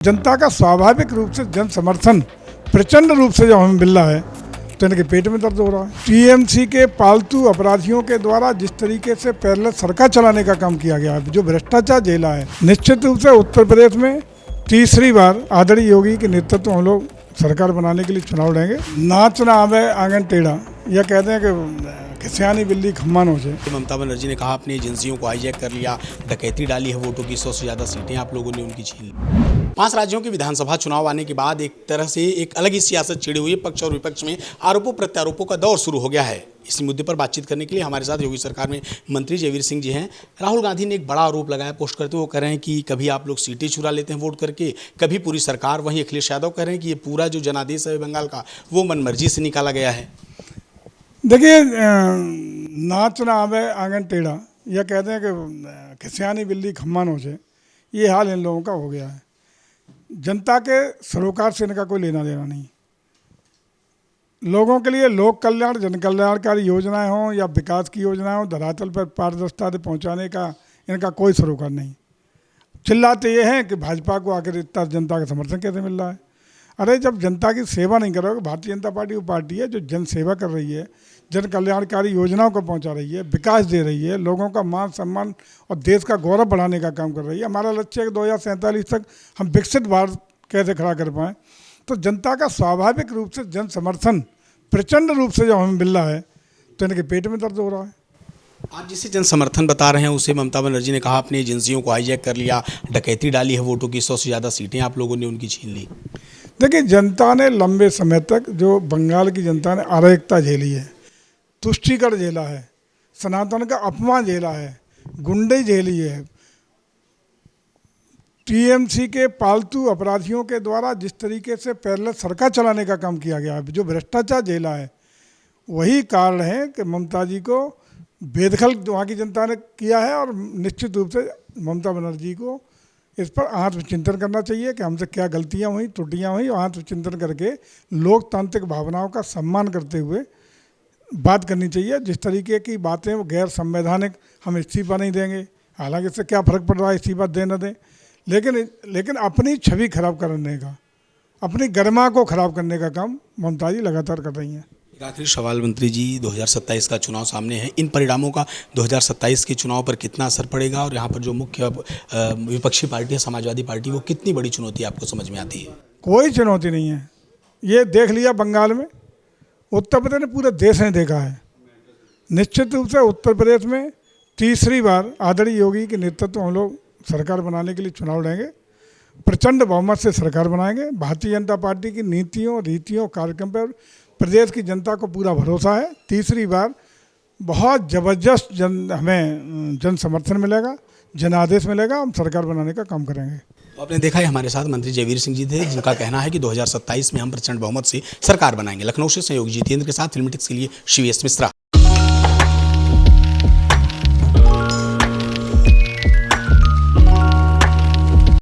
जनता का स्वाभाविक रूप से जन समर्थन प्रचंड रूप से जब हमें मिल रहा है तो इनके पेट में दर्द हो रहा है। टीएमसी के पालतू अपराधियों के द्वारा जिस तरीके से पैरेलल सरकार चलाने का काम किया गया है, जो भ्रष्टाचार झेला है, निश्चित रूप से उत्तर प्रदेश में तीसरी बार आदरणीय योगी के नेतृत्व हम लोग सरकार बनाने के लिए चुनाव लड़ेंगे। नाच ना आवे आंगन टेढ़ा, यह कहते हैं कि सियानी बिल्ली खम्मा नोचे। ममता बनर्जी ने कहा अपनी एजेंसियों को हाईजैक कर लिया, डकैती डाली है, वोटों की 100 से ज़्यादा सीटें आप लोगों ने उनकी छीन ली। 5 राज्यों के विधानसभा चुनाव आने के बाद एक तरह से एक अलग ही सियासत छिड़ी हुई है। पक्ष और विपक्ष में आरोपों प्रत्यारोपों का दौर शुरू हो गया है। इसी मुद्दे पर बातचीत करने के लिए हमारे साथ योगी सरकार में मंत्री जयवीर सिंह जी हैं। राहुल गांधी ने एक बड़ा आरोप लगाया पोस्ट करते हुए, वो कह रहे हैं कि कभी आप लोग सीटें चुरा लेते हैं वोट करके, कभी पूरी सरकार। वहीं अखिलेश यादव कह रहे हैं कि ये पूरा जो जनादेश है बंगाल का, वो मनमर्जी से निकाला गया है। देखिए, नाच ना आवे आंगन टेढ़ा, यह कहते हैं कि सियानी बिल्ली खम्मा नोचे। ये हाल इन लोगों का हो गया है। जनता के सरोकार से इनका कोई लेना देना नहीं। लोगों के लिए लोक कल्याण, जन कल्याणकारी योजनाएं हों या विकास की योजनाएं हों, धरातल पर पारदर्शिता पहुंचाने का इनका कोई सरोकार नहीं। चिल्लाते ये हैं कि भाजपा को आखिर इतना जनता का समर्थन कैसे मिल रहा है। अरे जब जनता की सेवा नहीं करोगे, भारतीय जनता पार्टी वो पार्टी है जो जन सेवा कर रही है, जन कल्याणकारी योजनाओं को पहुंचा रही है, विकास दे रही है, लोगों का मान सम्मान और देश का गौरव बढ़ाने का काम कर रही है। हमारा लक्ष्य है कि 2047 तक हम विकसित भारत कैसे खड़ा कर पाएँ। तो जनता का स्वाभाविक रूप से जन समर्थन प्रचंड रूप से जब हमें मिल रहा है तो इनके पेट में दर्द हो रहा है। आप जिसे जन समर्थन बता रहे हैं उसे ममता बनर्जी ने कहा अपनी एजेंसियों को हाईजैक कर लिया, डकैती डाली है, वोटों की 100 से ज़्यादा सीटें आप लोगों ने उनकी छीन ली। देखिए, जनता ने लंबे समय तक, जो बंगाल की जनता ने अराजकता झेली है, तुष्टीकरण झेला है, सनातन का अपमान झेला है, गुंडे झेली है, टीएमसी के पालतू अपराधियों के द्वारा जिस तरीके से पैरेलल सरकार चलाने का काम किया गया है, जो भ्रष्टाचार झेला है, वही कारण है कि ममता जी को बेदखल वहाँ की जनता ने किया है। और निश्चित रूप से ममता बनर्जी को इस पर आत्मचिंतन करना चाहिए कि हमसे क्या गलतियाँ हुई, त्रुटियाँ हुई, और आत्मचिंतन करके लोकतांत्रिक भावनाओं का सम्मान करते हुए बात करनी चाहिए। जिस तरीके की बातें वो गैर संवैधानिक, हम इस्तीफा नहीं देंगे, हालांकि इससे क्या फ़र्क पड़ रहा है इस्तीफा दें न दें, लेकिन अपनी छवि खराब करने का, अपनी गरिमा को खराब करने का काम ममता जी लगातार कर रही हैं। एक आखिरी सवाल मंत्री जी, 2027 का चुनाव सामने है, इन परिणामों का 2027 के चुनाव पर कितना असर पड़ेगा और यहाँ पर जो मुख्य विपक्षी पार्टी है समाजवादी पार्टी, वो कितनी बड़ी चुनौती आपको समझ में आती है? कोई चुनौती नहीं है। ये देख लिया बंगाल में, उत्तर प्रदेश ने, पूरे देश ने देखा है। निश्चित रूप से उत्तर प्रदेश में तीसरी बार आदरणीय योगी के नेतृत्व हम लोग सरकार बनाने के लिए चुनाव लड़ेंगे। प्रचंड बहुमत से सरकार बनाएंगे। भारतीय जनता पार्टी की नीतियों, रीतियों, कार्यक्रम पर प्रदेश की जनता को पूरा भरोसा है। तीसरी बार बहुत ज़बरदस्त हमें जन समर्थन मिलेगा, जनादेश मिलेगा। हम सरकार बनाने का काम करेंगे। तो आपने देखा है हमारे साथ मंत्री जयवीर सिंह जी थे, जिनका कहना है कि 2027 में हम प्रचंड बहुमत से सरकार बनाएंगे। लखनऊ से सहयोगी जितेंद्र के साथ फिल्मीटिक्स के लिए शिवेश मिश्रा।